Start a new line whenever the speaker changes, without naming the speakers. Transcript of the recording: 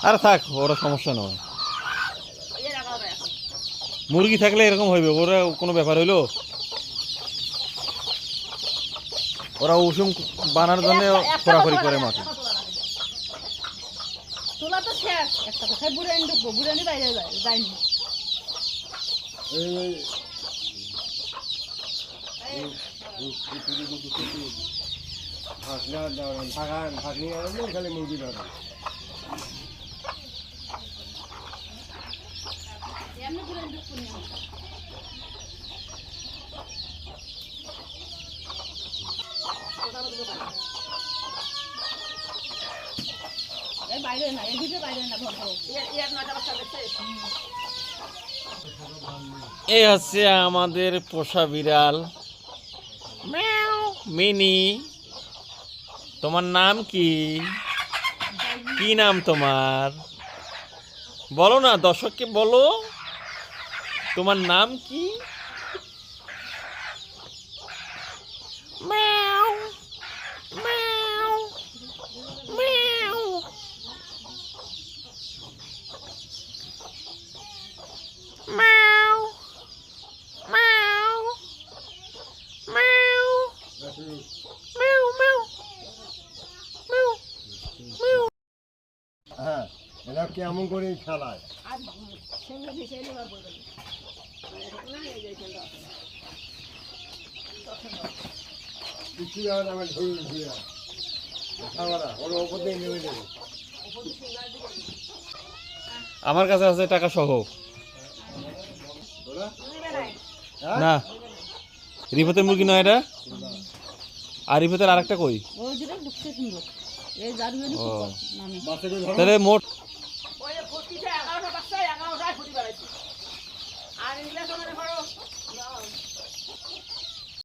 আরে থাক, ওরা সমস্যা নয়। মুরগি থাকলে এরকম হইবে, ওরা কোনো ব্যাপার হইলো? ওরা উষুম বানানোর জন্য খোরাখড়ি করে মাঠে।
তোলা তো শেষ, একটা কোথায় বুড়ানি ঢুকবো, বুড়ানি বাইরে যায়নি।
খালি মুরগি ধরে
এমনি বুড়ানি ঢুকবো না। বাইরে না, এই দুটো বাইরে না, ভর
এই হচ্ছে আমাদের পোষা বিড়াল মিনি। তোমার নাম কি? কি নাম তোমার? বলো না, দর্শককে বলো তোমার নাম কি। ম্যাও ম্যাও ম্যাও। ম্যাও ম্যাও ম্যাও ম্যাও ম্যাও ম্যাও ম্যাও।
হ্যাঁ, এরা কেমন করে খেলায়।
আমার কাছে আছে টাকা সহ। না, রিফতের মুরগি নয় এটা। আর রিফতের আরেকটা কই?
ওই দুটো ঢুকছে সুন্দর। এই জারুয়েরই
ও,
নামে।
তাহলে মোট